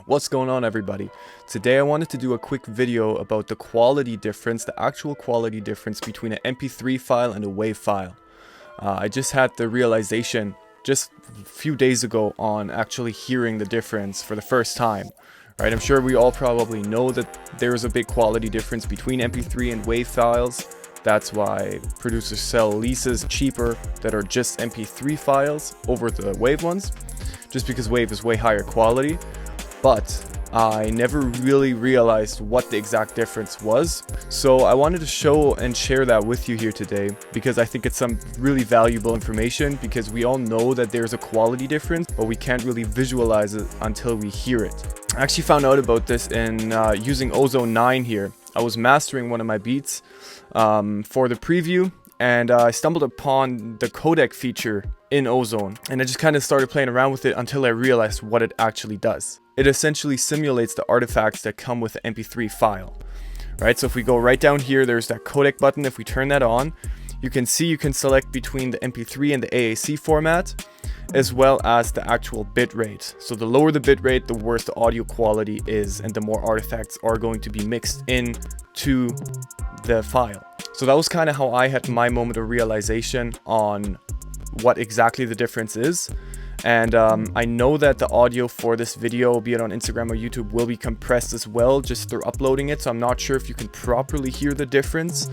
What's going on, everybody? Today I wanted to do a quick video about the quality difference, the actual quality difference between an MP3 file and a WAV file. I just had the realization just a few days ago on actually hearing the difference for the first time. Right? I'm sure we all probably know that there is a big quality difference between MP3 and WAV files. That's why producers sell leases cheaper that are just MP3 files over the WAV ones, just because WAV is way higher quality. But I never really realized what the exact difference was. So I wanted to show and share that with you here today, because I think it's some really valuable information, because we all know that there's a quality difference, but we can't really visualize it until we hear it. I actually found out about this in using Ozone 9 here. I was mastering one of my beats for the preview, and I stumbled upon the codec feature in Ozone, and I just kind of started playing around with it until I realized what it actually does. It essentially simulates the artifacts that come with the MP3 file, right? So if we go right down here, there's that codec button. If we turn that on, you can see you can select between the MP3 and the AAC format, as well as the actual bit rate. So the lower the bit rate, the worse the audio quality is, and the more artifacts are going to be mixed in to the file. So that was kind of how I had my moment of realization on what exactly the difference is. And I know that the audio for this video, be it on Instagram or YouTube, will be compressed as well just through uploading it. So I'm not sure if you can properly hear the difference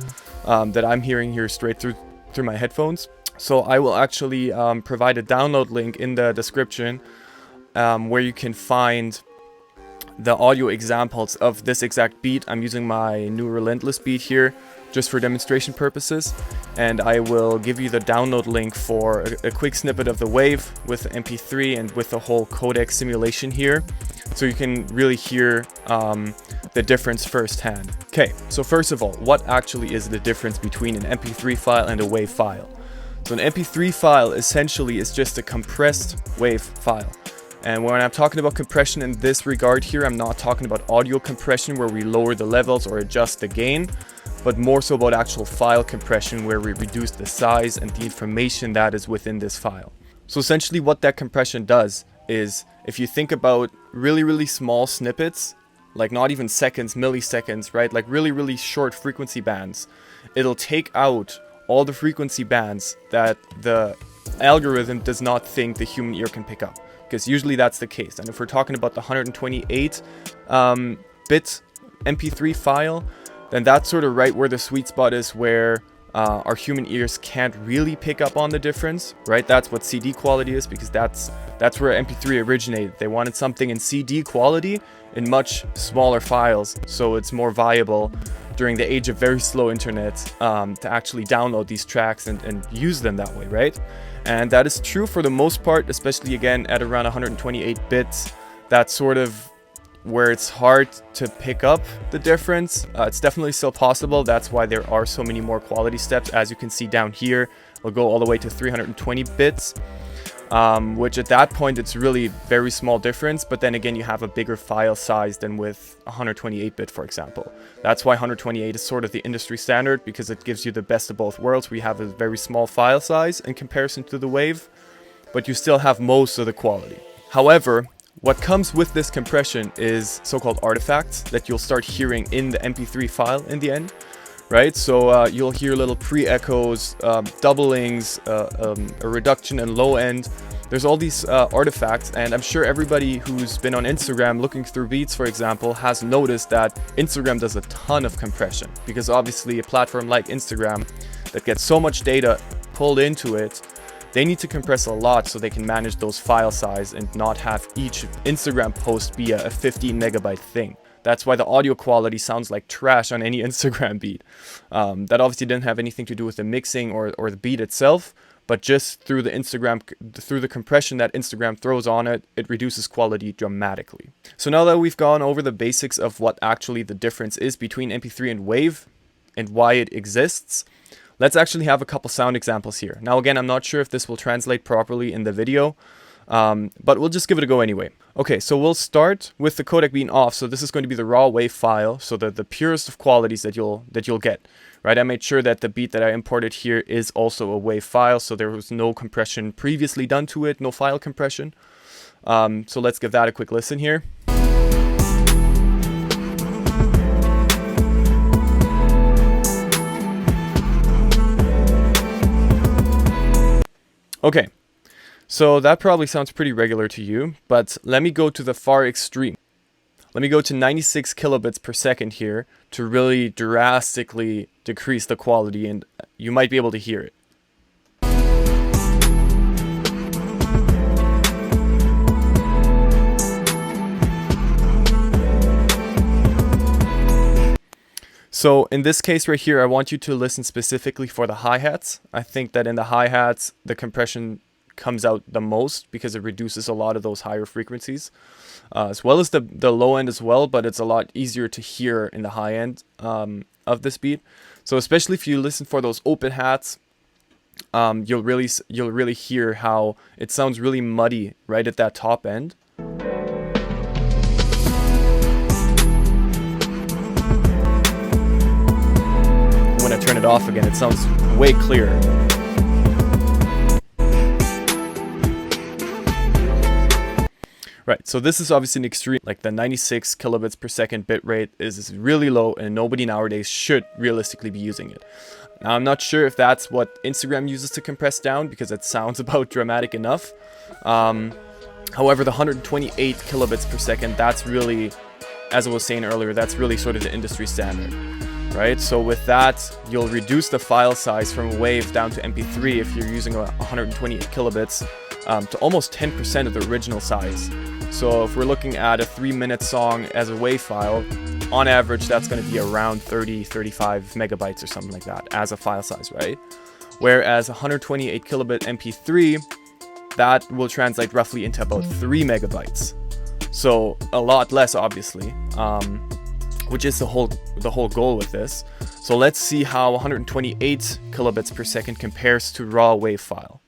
that I'm hearing here straight through my headphones. So I will actually provide a download link in the description where you can find the audio examples of this exact beat. I'm using my new Relentless beat here just for demonstration purposes, and I will give you the download link for a quick snippet of the WAV with the MP3 and with the whole codec simulation here, so you can really hear the difference firsthand. Okay, so first of all, what actually is the difference between an MP3 file and a WAV file? So an MP3 file essentially is just a compressed WAV file. And when I'm talking about compression in this regard here, I'm not talking about audio compression where we lower the levels or adjust the gain, but more so about actual file compression where we reduce the size and the information that is within this file. So essentially what that compression does is, if you think about really small snippets, like not even seconds, milliseconds, right? Like really short frequency bands, it'll take out all the frequency bands that the algorithm does not think the human ear can pick up. Because usually that's the case. And if we're talking about the 128 bit MP3 file, then that's sort of right where the sweet spot is, where our human ears can't really pick up on the difference, right? That's what CD quality is, because that's where MP3 originated. They wanted something in CD quality in much smaller files, so it's more viable during the age of very slow internet to actually download these tracks and use them that way, right? And that is true for the most part, especially again at around 128 bits. That's sort of where it's hard to pick up the difference. It's definitely still possible. That's why there are so many more quality steps. As you can see down here, we'll go all the way to 320 bits, which at that point it's really very small difference. But then again, you have a bigger file size than with 128 bit, for example. That's why 128 is sort of the industry standard, because it gives you the best of both worlds. We have a very small file size in comparison to the WAV, but you still have most of the quality. However, what comes with this compression is so-called artifacts that you'll start hearing in the MP3 file in the end, right? So you'll hear little pre-echoes, doublings, a reduction in low end. There's all these artifacts, and I'm sure everybody who's been on Instagram looking through beats, for example, has noticed that Instagram does a ton of compression, because obviously a platform like Instagram that gets so much data pulled into it, they need to compress a lot so they can manage those file size and not have each Instagram post be a 15 megabyte thing. That's why the audio quality sounds like trash on any Instagram beat. That obviously didn't have anything to do with the mixing or the beat itself, but just through the compression that Instagram throws on it, it reduces quality dramatically. So now that we've gone over the basics of what actually the difference is between MP3 and WAV and why it exists, let's actually have a couple sound examples here. Now again, I'm not sure if this will translate properly in the video, but we'll just give it a go anyway. Okay, so we'll start with the codec being off. So this is going to be the raw WAV file, so the purest of qualities that you'll get. Right, I made sure that the beat that I imported here is also a WAV file, so there was no compression previously done to it, no file compression. So let's give that a quick listen here. Okay, so that probably sounds pretty regular to you, but let me go to the far extreme. Let me go to 96 kilobits per second here to really drastically decrease the quality, and you might be able to hear it. So in this case right here, I want you to listen specifically for the hi-hats. I think that in the hi-hats, the compression comes out the most because it reduces a lot of those higher frequencies, as well as the low end as well, but it's a lot easier to hear in the high end of this beat. So especially if you listen for those open hats, you'll really hear how it sounds really muddy right at that top end. When I turn it off again, it sounds way clearer. Right, so this is obviously an extreme, like the 96 kilobits per second bit rate is really low, and nobody nowadays should realistically be using it. Now, I'm not sure if that's what Instagram uses to compress down, because it sounds about dramatic enough. However, the 128 kilobits per second, that's really, as I was saying earlier, that's really sort of the industry standard. Right, so with that, you'll reduce the file size from WAV down to MP3 if you're using 128 kilobits to almost 10% of the original size. So if we're looking at a 3-minute song as a WAV file, on average that's going to be around 30-35 megabytes or something like that as a file size, right? Whereas 128 kilobit MP3, that will translate roughly into about 3 megabytes. So a lot less, obviously. Which is the whole goal with this. So let's see how 128 kilobits per second compares to raw WAV file.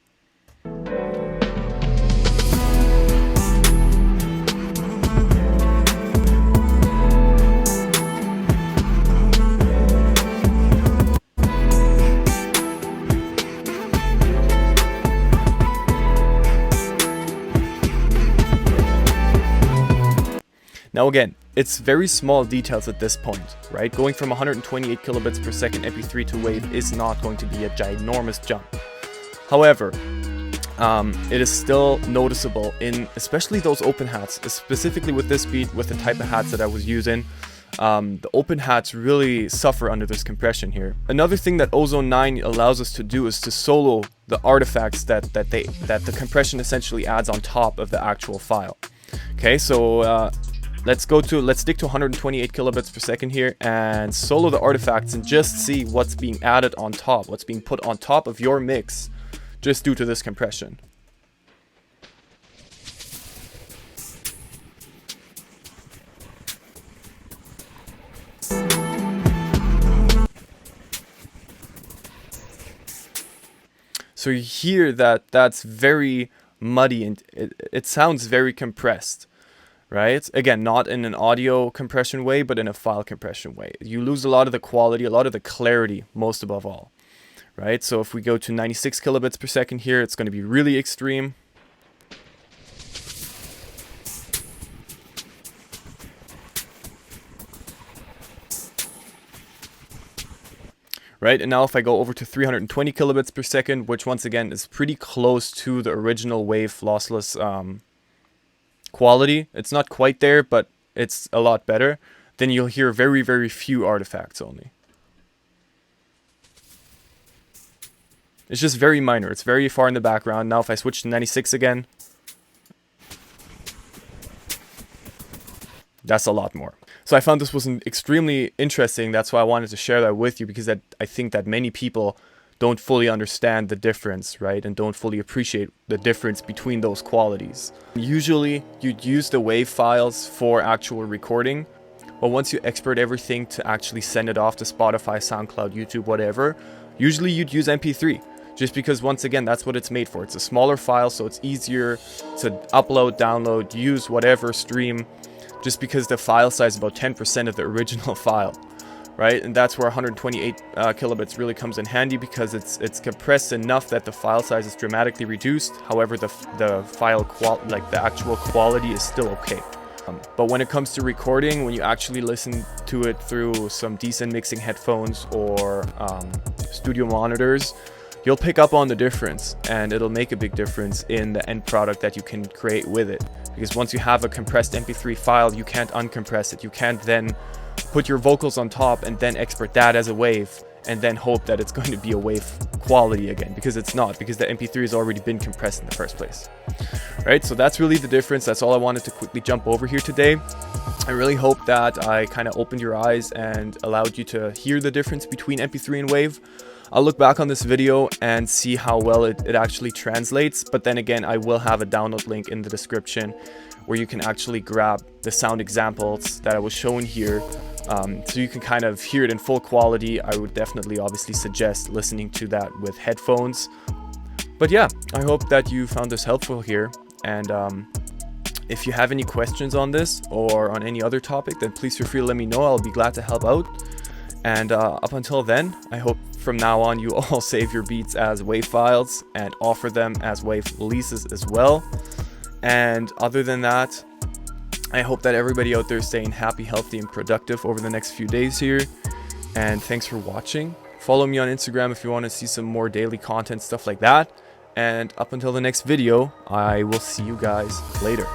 Now again, it's very small details at this point, right? Going from 128 kilobits per second MP3 to WAV is not going to be a ginormous jump. However, it is still noticeable in especially those open hats, specifically with this beat, with the type of hats that I was using. The open hats really suffer under this compression here. Another thing that Ozone 9 allows us to do is to solo the artifacts that the compression essentially adds on top of the actual file. Okay, so let's stick to 128 kilobits per second here and solo the artifacts and just see what's being added on top, what's being put on top of your mix just due to this compression. So you hear that that's very muddy and it sounds very compressed. Right? Again, not in an audio compression way, but in a file compression way. You lose a lot of the quality, a lot of the clarity, most above all. Right? So if we go to 96 kilobits per second here, it's going to be really extreme. Right? And now if I go over to 320 kilobits per second, which once again is pretty close to the original WAV lossless quality, it's not quite there, but it's a lot better, then you'll hear very, very few artifacts only. It's just very minor. It's very far in the background. Now if I switch to 96 again, that's a lot more. So I found this was extremely interesting. That's why I wanted to share that with you, because I think that many people don't fully understand the difference, right? And don't fully appreciate the difference between those qualities. Usually you'd use the WAV files for actual recording, but once you export everything to actually send it off to Spotify, SoundCloud, YouTube, whatever, usually you'd use MP3, just because once again, that's what it's made for. It's a smaller file, so it's easier to upload, download, use whatever, stream, just because the file size is about 10% of the original file. Right, and that's where 128 kilobits really comes in handy, because it's compressed enough that the file size is dramatically reduced. However, the file the actual quality is still okay. But when it comes to recording, when you actually listen to it through some decent mixing headphones or studio monitors, you'll pick up on the difference, and it'll make a big difference in the end product that you can create with it. Because once you have a compressed MP3 file, you can't uncompress it. You can't then put your vocals on top and then export that as a WAV and then hope that it's going to be a WAV quality again, because it's not, because the MP3 has already been compressed in the first place. Right, so that's really the difference. That's all I wanted to quickly jump over here today. I really hope that I kind of opened your eyes and allowed you to hear the difference between MP3 and WAV. I'll look back on this video and see how well it actually translates, but then again, I will have a download link in the description where you can actually grab the sound examples that I was showing here, so you can kind of hear it in full quality. I would definitely obviously suggest listening to that with headphones. But yeah, I hope that you found this helpful here, and if you have any questions on this or on any other topic, then please feel free to let me know. I'll be glad to help out. And up until then, I hope from now on you all save your beats as WAV files and offer them as WAV releases as well. And other than that, I hope that everybody out there is staying happy, healthy, and productive over the next few days here. And thanks for watching. Follow me on Instagram if you want to see some more daily content, stuff like that. And up until the next video, I will see you guys later.